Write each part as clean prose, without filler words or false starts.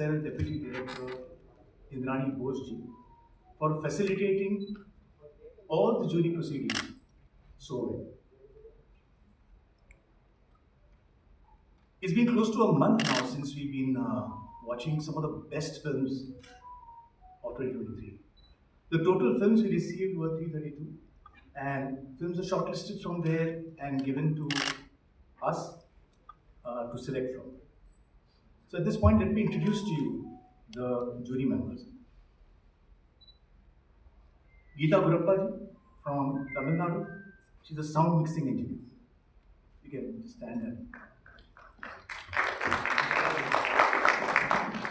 SL Deputy Director Indrani Bose for facilitating all the jury proceedings so well. It's been close to a month now since we've been watching some of the best films of 2023. The total films we received were 332, and films are shortlisted from there and given to us to select from. So at this point, let me introduce to you the jury members. Geeta Gurappa ji from Tamil Nadu. She's a sound mixing engineer. You can just stand there.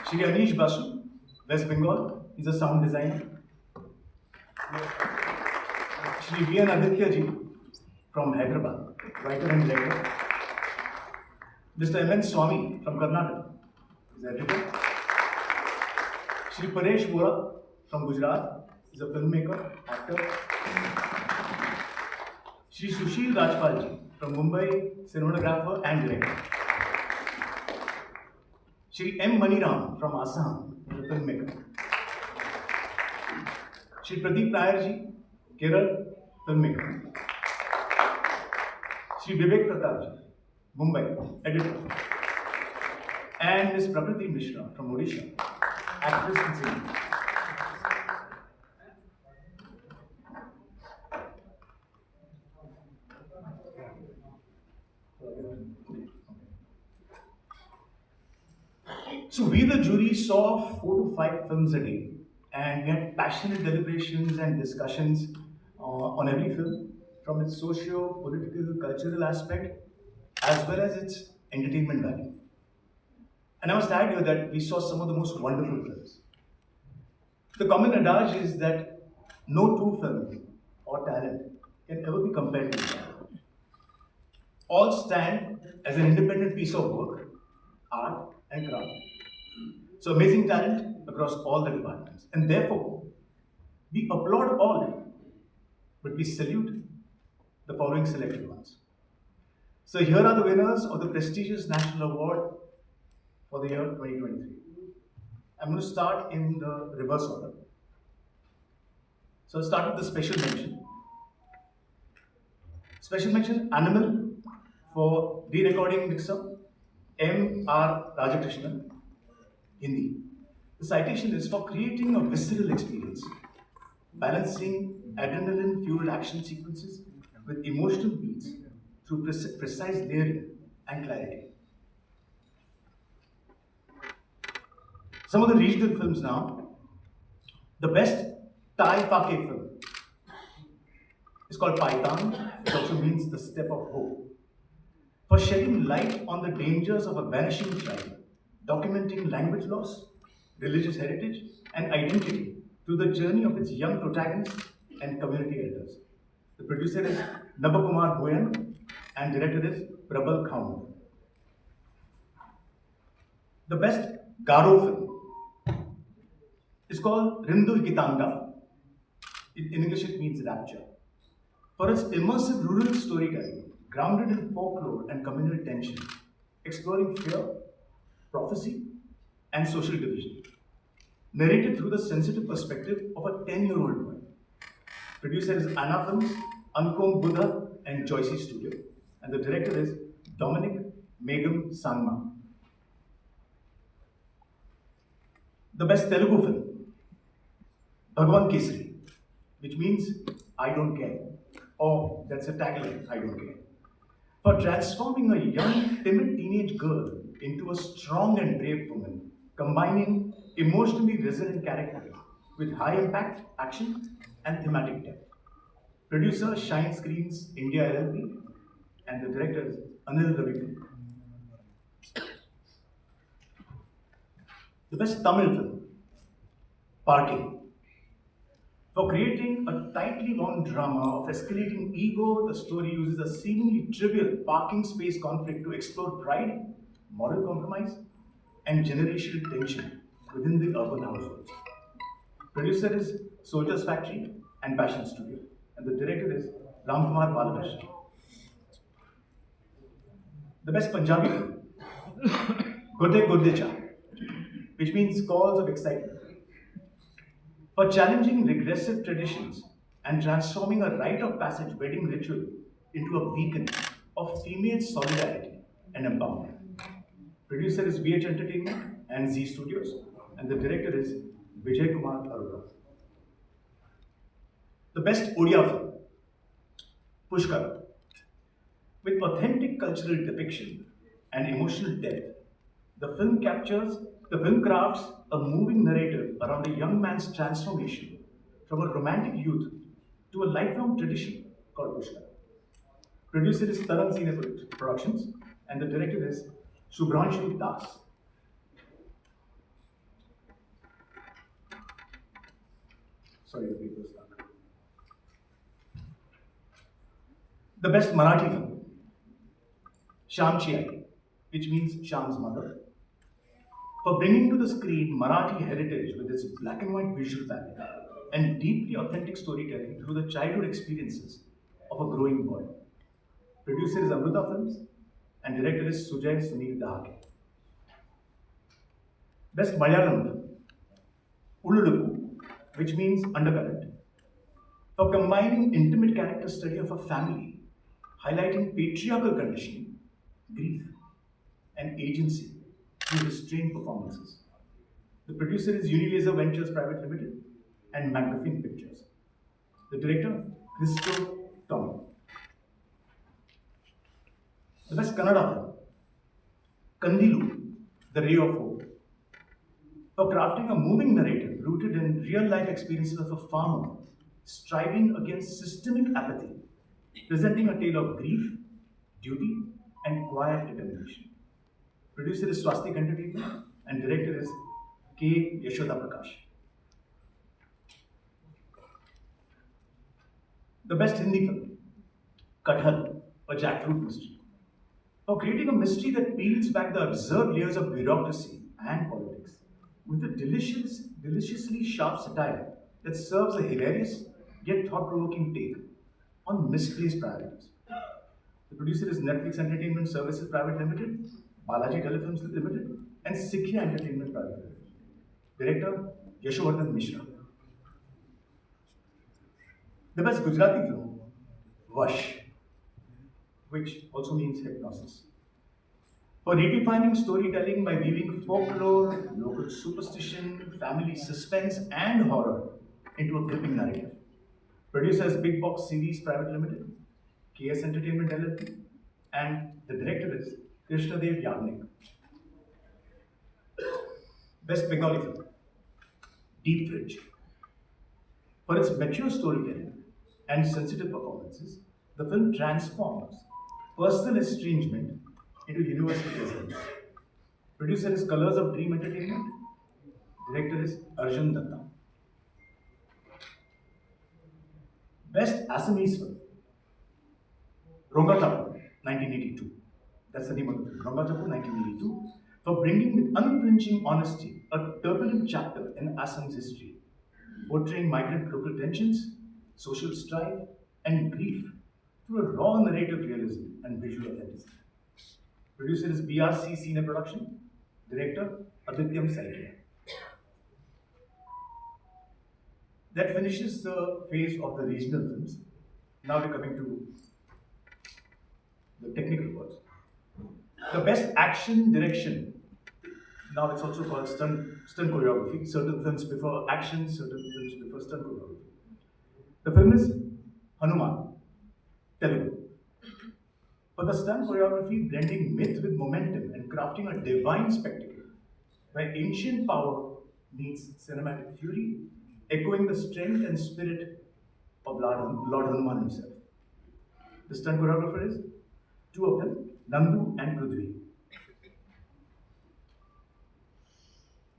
Shri Anish Basu, West Bengal. He's a sound designer. Shri V.N. Aditya ji from Hyderabad, writer and director. Mr. M.N. Swami from Karnataka, he's editor. Shri Paresh Vora from Gujarat, he's a filmmaker, actor. Shri Sushil Rajpal ji from Mumbai, cinematographer and director. Shri M. Maniram from Assam, he's a filmmaker. Shri Pradeep Nair ji, Kerala, filmmaker. Shri Vivek Pratap ji, Mumbai, editor. And Ms. Prakriti Mishra from Odisha, actress and singer. So we, the jury, saw 4 to 5 films a day, and we had passionate deliberations and discussions on every film, from its socio-political, cultural aspect, as well as its entertainment value. And I must add here that we saw some of the most wonderful films. The common adage is that no two films or talent can ever be compared to each other. All stand as an independent piece of work, art and craft. So amazing talent across all the departments. And therefore, we applaud all, but we salute the following selected ones. So here are the winners of the prestigious National Award for the year 2023. I'm going to start in the reverse order. So I'll start with the special mention. Special mention, Animal, for re-recording mixer, M.R. Rajakrishnan, Hindi. The citation is for creating a visceral experience, balancing adrenaline-fueled action sequences with emotional beats through precise layering and clarity. Some of the regional films now. The best Thai Pake film is called Paitan. It also means the step of hope. For shedding light on the dangers of a vanishing tribe, documenting language loss, religious heritage, and identity through the journey of its young protagonists and community elders. The producer is Nabakumar Goyan and director is Prabal Khaun. The best Garo film is called Rindur Gitanga. In English it means rapture. For its immersive rural storytelling, grounded in folklore and communal tension, exploring fear, prophecy, and social division. Narrated through the sensitive perspective of a 10-year-old boy. Producer is Anna Films, Ankom Buddha, and Joycey Studio. And the director is Dominic Megam Sangma. The best Telugu film, Bhagwan Kesari, which means I don't care. Or that's a tagline, I don't care. For transforming a young, timid teenage girl into a strong and brave woman, combining emotionally resilient character with high impact action and thematic depth. Producer Shine Screens India LLP and the director is Anil Ravikant. The best Tamil film, Parking. For creating a tightly wound drama of escalating ego, the story uses a seemingly trivial parking space conflict to explore pride, moral compromise, and generational tension within the urban households. Producer is Soldiers Factory and Passion Studio, and the director is Ramkumar Balakrishnan. The best Punjabi film, Godde Godde Cha. which means calls of excitement, for challenging regressive traditions and transforming a rite of passage wedding ritual into a beacon of female solidarity and empowerment. Producer is VH Entertainment and Z Studios, and the director is Vijay Kumar Arora. The best Odia film, Pushkar, with authentic cultural depiction and emotional depth, the film crafts a moving narrative around a young man's transformation from a romantic youth to a lifelong tradition called Pushkar. Producer is Taran Cine Productions, and the director is Subhranshu Das. Sorry, the paper is stuck. The best Marathi film, Shamchi Ai, which means Sham's mother, for bringing to the screen Marathi heritage with its black and white visual palette and deeply authentic storytelling through the childhood experiences of a growing boy. Producer is Amruta Films and director is Sujay Sunil Dahake. Best Malayalam film, Ululuku, which means undercurrent, for combining intimate character study of a family, highlighting patriarchal conditioning, grief, and agency through restrained performances. The producer is Unilaser Ventures Private Limited and McGuffin Pictures. The director, Christo Tommy. The best Kannada film, Kandilu, The Ray of Hope, for crafting a moving narrative rooted in real life experiences of a farmer striving against systemic apathy, presenting a tale of grief, duty, and quiet determination. Producer is Swastik Entertainment and director is K. Yashoda Prakash. The best Hindi film, Kathal, a jackfruit mystery, for creating a mystery that peels back the absurd layers of bureaucracy and politics with a deliciously sharp satire that serves a hilarious yet thought-provoking take on misplaced priorities. The producer is Netflix Entertainment Services Private Limited, Balaji Telefilms Limited, and Sikhya Entertainment Private Limited. Director Yashovardhan Mishra. The best Gujarati film, Vash, which also means hypnosis, for redefining storytelling by weaving folklore, local superstition, family suspense, and horror into a gripping narrative. Producers Big Box Series Private Limited, KS Entertainment LLP, and the director is Krishnadev Yagnik. Best Bengali film, Deep Fridge. For its mature storytelling and sensitive performances, the film transforms personal estrangement into universal presence. Producer is Colors of Dream Entertainment. Director is Arjun Datta. Best Assamese film, Rongatapur, 1982. That's the name of the film, Rongatapur, 1982, for bringing with unflinching honesty a turbulent chapter in Assam's history, portraying migrant local tensions, social strife, and grief through a raw narrative realism and visual authenticity. Producer is BRC Cine Production. Director Adityam Saikia. That finishes the phase of the regional films. Now we're coming to the technical words. The best action direction. Now it's also called stunt choreography. Certain films prefer action, certain films prefer stunt choreography. The film is Hanuman, Telugu. For the stunt choreography, blending myth with momentum and crafting a divine spectacle, where ancient power meets cinematic fury, echoing the strength and spirit of Lord Hanuman himself. The stunt choreographer is two of them, Nandu and Prudvi.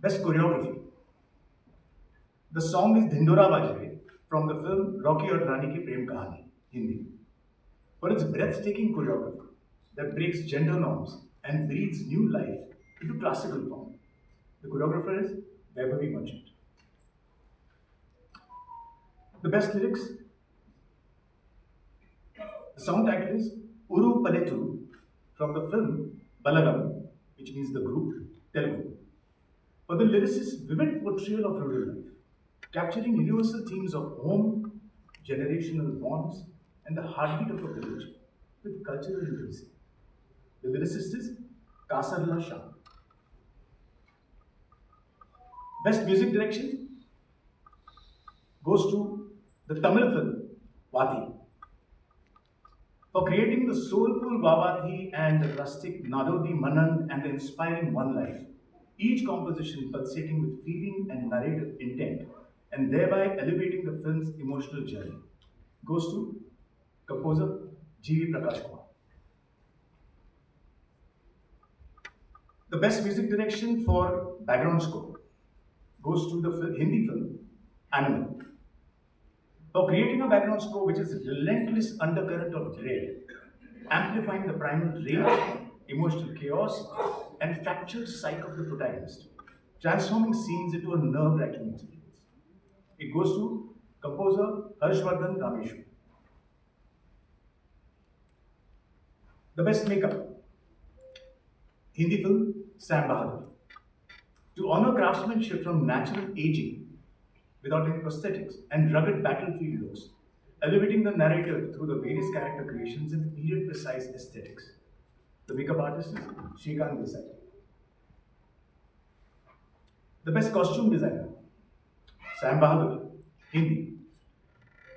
Best choreography. The song is Dhindora Bajre from the film Rocky Aur Rani Ki Prem Kahani, Hindi. For its breathtaking choreography that breaks gender norms and breathes new life into classical form. The choreographer is Vaibhavi Merchant. The best lyrics. The song title is Uru Paleturu from the film Balagam, which means the group, Telugu. For the lyricist's vivid portrayal of rural life, capturing universal themes of home, generational bonds, and the heartbeat of a village with cultural intimacy. The lyricist is Kasarla Shah. Best music direction goes to the Tamil film Vati. For creating the soulful Vavathi and the rustic Nadodi Manan and the inspiring One Life, each composition pulsating with feeling and narrative intent, and thereby elevating the film's emotional journey, goes to composer G.V. Prakash Kumar. The best music direction for background score goes to the Hindi film Animal. For creating a background score which is relentless undercurrent of dread, amplifying the primal rage, emotional chaos, and fractured psyche of the protagonist, transforming scenes into a nerve-wracking experience. It goes to composer Harshvardhan Rameshwar. The best makeup, Hindi film Sam Bahadur. To honor craftsmanship from natural aging without any prosthetics and rugged battlefield looks, elevating the narrative through the various character creations and period precise aesthetics. The makeup artist is Shrikant Desai. The best costume designer, Sam Bahadur, Hindi.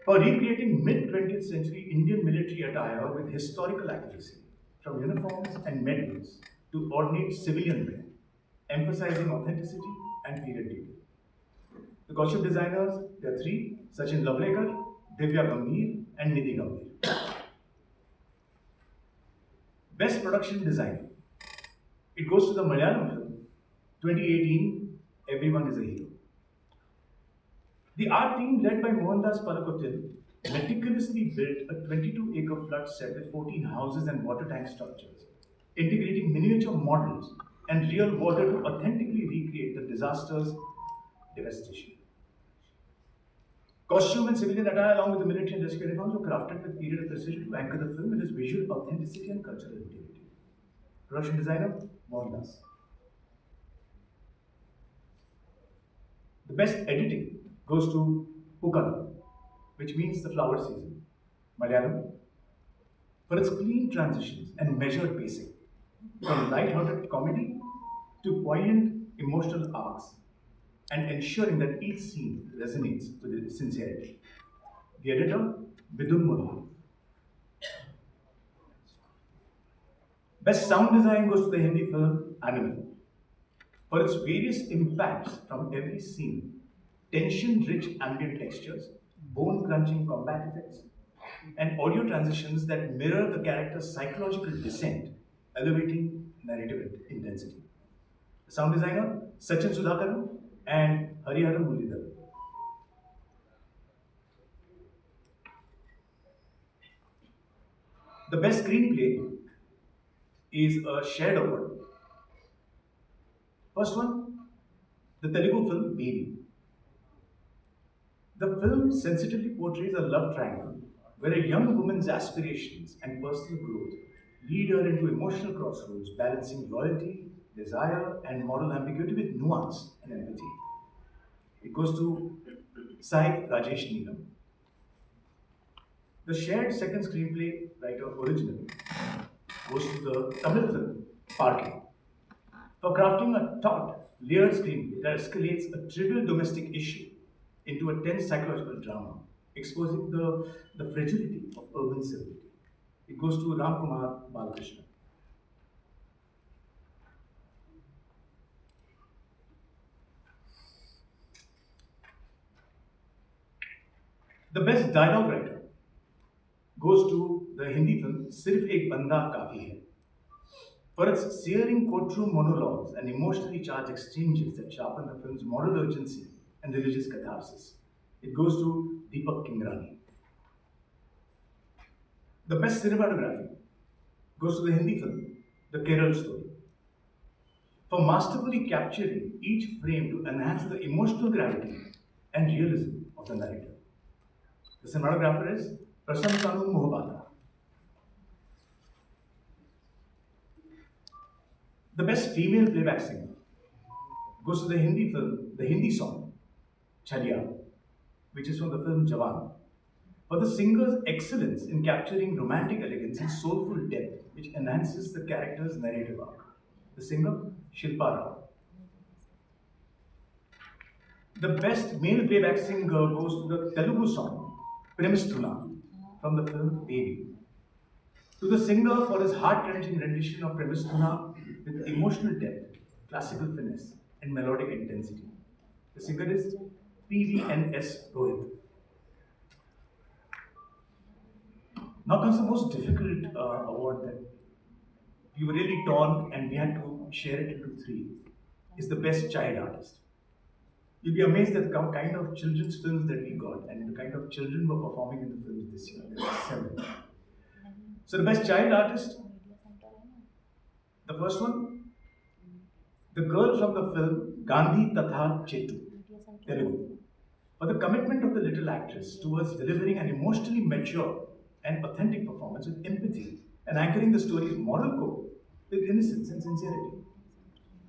For recreating mid 20th century Indian military attire with historical accuracy, from uniforms and medals to ornate civilian wear, emphasizing authenticity and period detail. The costume designers, there are three: Sachin Lavlekar, Divya Gambhir, and Nidhi Gambhir. Best production design. It goes to the Malayalam film 2018, Everyone is a Hero. The art team led by Mohandas Palakottil meticulously built a 22-acre flood set with 14 houses and water tank structures, integrating miniature models and real water to authentically recreate the disaster's devastation. Costume and civilian attire, along with the military and rescue uniforms, were crafted with period precision to anchor the film in its visual authenticity and cultural integrity. Production designer, Mohandas. The best editing goes to Pukala, which means the flower season, Malayalam, for its clean transitions and measured pacing, from light-hearted comedy to poignant emotional arcs, and ensuring that each scene resonates with its sincerity. The editor, Vidun Murli. Best sound design goes to the Hindi film Animal. For its various impacts from every scene, tension-rich ambient textures, bone-crunching combat effects, and audio transitions that mirror the character's psychological descent, elevating narrative intensity. The sound designer, Sachin Sudhakaran and Hariharan Muridhar. The best screenplay is a shared award. First one, the Telugu film Baby. The film sensitively portrays a love triangle where a young woman's aspirations and personal growth lead her into emotional crossroads, balancing loyalty, desire, and moral ambiguity with nuance and empathy. It goes to Sai Rajesh Neelam. The shared second screenplay writer originally goes to the Tamil film Parking. For crafting a taut, layered screenplay that escalates a trivial domestic issue into a tense psychological drama, exposing the fragility of urban civility. It goes to Ram Kumar Balakrishnan. The best dialogue writer goes to the Hindi film Sirf Ek Banda Kafi Hai. For its searing courtroom monologues and emotionally charged exchanges that sharpen the film's moral urgency and religious catharsis. It goes to Deepak Kingrani. The best cinematography goes to the Hindi film The Kerala Story. For masterfully capturing each frame to enhance the emotional gravity and realism of the narrative. The cinematographer is Prasantanu Mohapatra. The best female playback singer Goes to the Hindi film, the Hindi song, Chaliya, which is from the film Jawan. For the singer's excellence in capturing romantic elegance and soulful depth, which enhances the character's narrative arc. The singer, Shilpa Rao. The best male playback singer goes to the Telugu song, Premistuna, from the film Devi. To the singer for his heart-wrenching rendition of Premistuna with emotional depth, classical finesse, and melodic intensity. The singer is PVNS Rohit. Now comes the most difficult award that we were really torn and we had to share it into three. Is the best child artist. You'll be amazed at the kind of children's films that we got and the kind of children were performing in the films this year. There were seven. So the best child artist, the first one, the girl from the film Gandhi Tatha Chetu, Telugu. For the commitment of the little actress towards delivering an emotionally mature and authentic performance with empathy and anchoring the story's moral code with innocence and sincerity.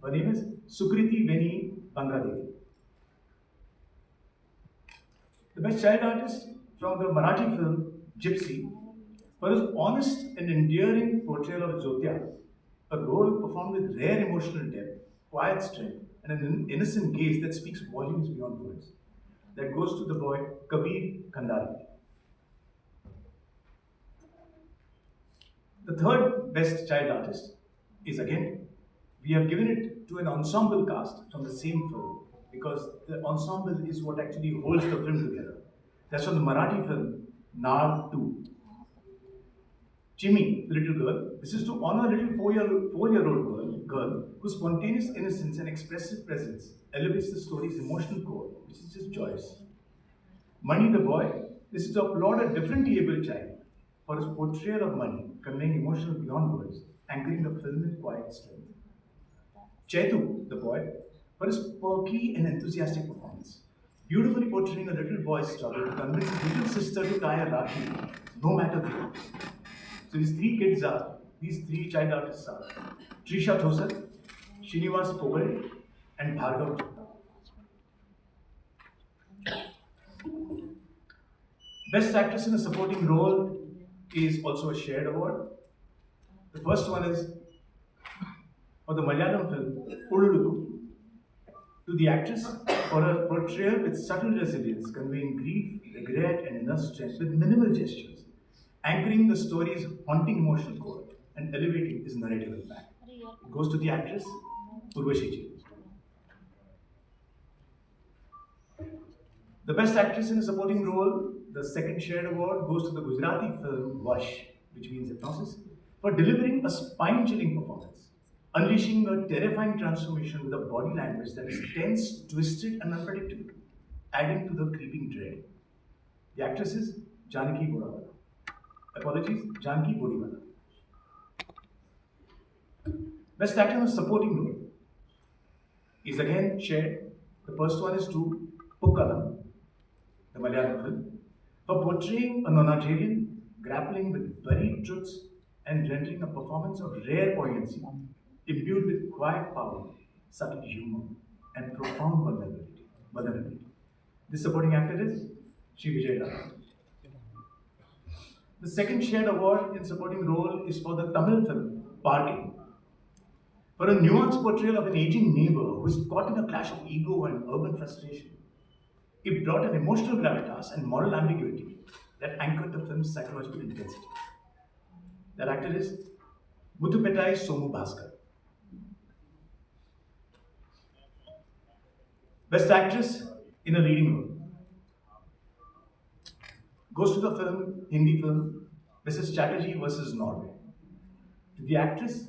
Her name is Sukriti Veni Bangadevi. The best child artist from the Marathi film Gypsy for his honest and endearing portrayal of Jyotya, a role performed with rare emotional depth, quiet strength, and an innocent gaze that speaks volumes beyond words. That goes to the boy Kabir Khandari. The third best child artist is again, we have given it to an ensemble cast from the same film because the ensemble is what actually holds the film together. That's from the Marathi film Nar 2. Chimmy, the little girl, this is to honor a little four-year-old girl whose spontaneous innocence and expressive presence elevates the story's emotional core, which is just joyous. Money the boy, this is to applaud a differently able child for his portrayal of money, conveying emotional beyond words, anchoring the film with quiet strength. Chetu, the boy, for his perky and enthusiastic performance, beautifully portraying a little boy's struggle to convince his little sister to tie a rakhi, no matter the cost. So these three child artists are Trisha Thosar, Srinivas Pogale, and Bhargav Gupta. Best actress in a supporting role is also a shared award. The first one is for the Malayalam film Ululuku, to the actress for her portrayal with subtle resilience, conveying grief, regret, and inner strength with minimal gestures, anchoring the story's haunting emotional core and elevating its narrative impact. It goes to the actress Urvashi. The best actress in a supporting role, the second shared award, goes to the Gujarati film Vash, which means hypnosis, for delivering a spine-chilling performance, unleashing a terrifying transformation with a body language that is tense, twisted, and unpredictable, adding to the creeping dread. The actress is Janaki Bodawala. Apologies, Janaki Bodiwala. Best actor in a supporting role is again shared. The first one is to Pukkalam, the Malayalam film, for portraying a nonagerian grappling with buried truths and rendering a performance of rare poignancy, imbued with quiet power, subtle humor, and profound vulnerability. This supporting actor is Sri Vijay Rao. The second shared award in supporting role is for the Tamil film Parking, for a nuanced portrayal of an aging neighbor who is caught in a clash of ego and urban frustration. It brought an emotional gravitas and moral ambiguity that anchored the film's psychological intensity. That actor is Muthupettai Somu Bhaskar. Best actress in a leading role goes to the Hindi film, Mrs. Chatterjee versus Norway. To the actress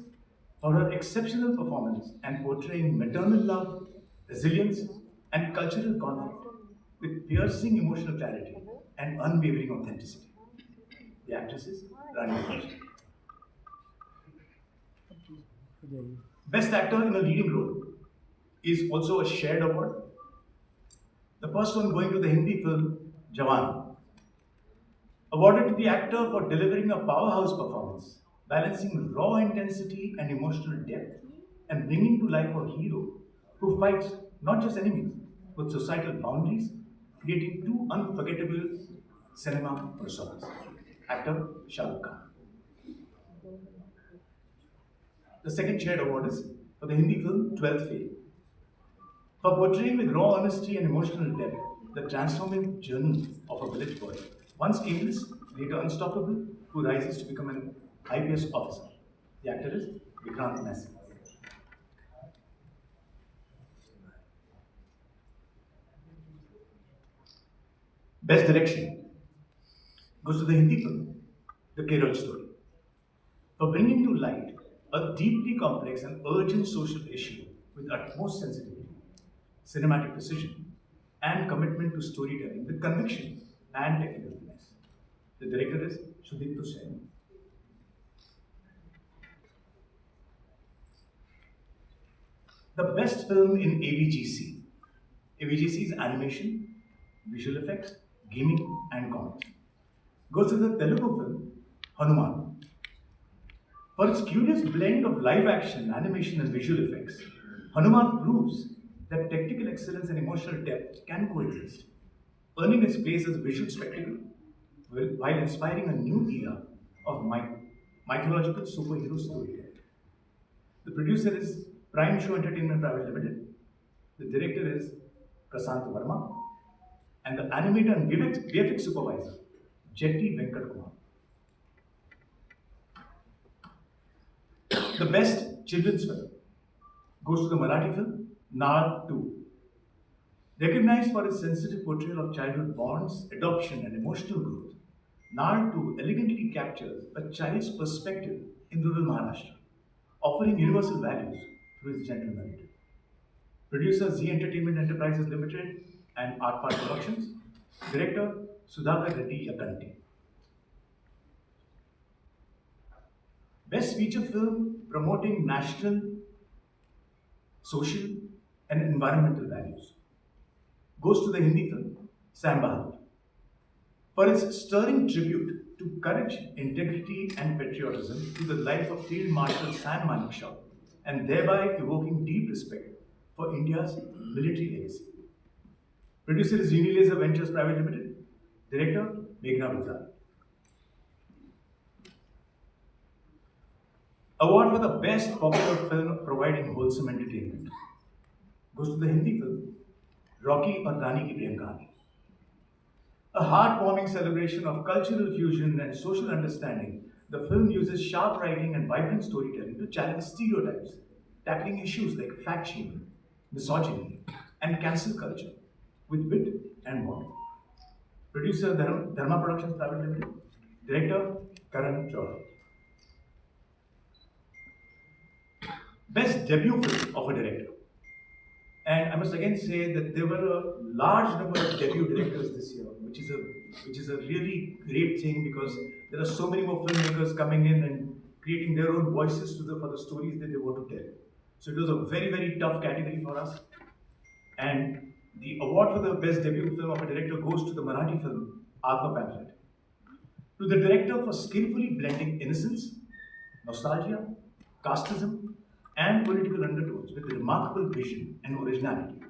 for her exceptional performance and portraying maternal love, resilience, and cultural conflict with piercing emotional clarity and unwavering authenticity. The actress is Rani Mukerji. Best actor in a leading role is also a shared award. The first one going to the Hindi film Jawan, awarded to the actor for delivering a powerhouse performance, balancing raw intensity and emotional depth, and bringing to life a hero who fights not just enemies, but societal boundaries, creating two unforgettable cinema personas. Actor Shah Rukh Khan. The second shared award is for the Hindi film 12th Fail, for portraying with raw honesty and emotional depth the transformative journey of a village boy, once aimless, later unstoppable, who rises to become an IPS officer. The actor is Vikrant Massey. Best direction goes to the Hindi film, The Kerala Story, for bringing to light a deeply complex and urgent social issue with utmost sensitivity, cinematic precision, and commitment to storytelling with conviction and technical finesse. The director is Sudipto Sen. The best film in AVGC. AVGC is animation, visual effects, gaming, and comics. Goes to the Telugu film Hanuman. For its curious blend of live action, animation, and visual effects, Hanuman proves that technical excellence and emotional depth can coexist, earning its place as a visual spectacle while inspiring a new era of mythological superhero storytelling. The producer is Prime Show Entertainment Private Limited. The director is Prasant Verma. And the animator and VFX supervisor, Jetty Venkat Kumar. The best children's film goes to the Marathi film Nal 2. Recognized for its sensitive portrayal of childhood bonds, adoption, and emotional growth, Nal 2 elegantly captures a child's perspective in rural Maharashtra, offering universal values through its gentle narrative. Producer Z Entertainment Enterprises Limited and Art Part Productions. Director Sudhakar Reddy Yakanti. Best feature film promoting national, social, and environmental values goes to the Hindi film Sam Bahadur for its stirring tribute to courage, integrity, and patriotism to the life of Field Marshal Sam Manekshaw, and thereby evoking deep respect for India's military legacy. Producer is Unilaser Ventures Private Limited. Director Meghna Gulzar. Award for the best popular film providing wholesome entertainment goes to the Hindi film Rocky or Rani Ki Prem Kahani. A heartwarming celebration of cultural fusion and social understanding, the film uses sharp writing and vibrant storytelling to challenge stereotypes, tackling issues like fact shaming, misogyny, and cancel culture with wit and warmth. Producer Dharma Productions Private Limited. Director Karan Johar. Best debut film of a director. And I must again say that there were a large number of debut directors this year, which is a really great thing because there are so many more filmmakers coming in and creating their own voices for the stories that they want to tell. So it was a very, very tough category for us. And the award for the best debut film of a director goes to the Marathi film Atma Pamphlet. To the director for skillfully blending innocence, nostalgia, casteism, and political undertones with remarkable vision and originality.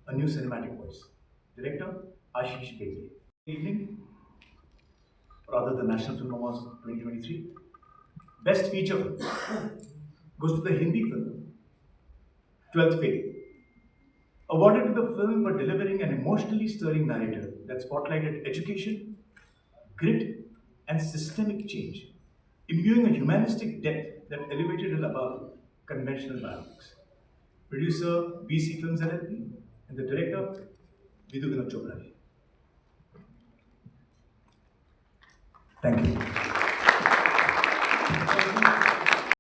A new cinematic voice. Director Ashish Begde. Evening, rather the National Film Awards 2023. Best feature film goes to the Hindi film 12th Fail. Awarded to the film for delivering an emotionally stirring narrative that spotlighted education, grit, and systemic change, imbuing a humanistic depth that elevated it above conventional biopics. Producer BC Films LLP and the director Vidhu Vinod Chopra. Thank you.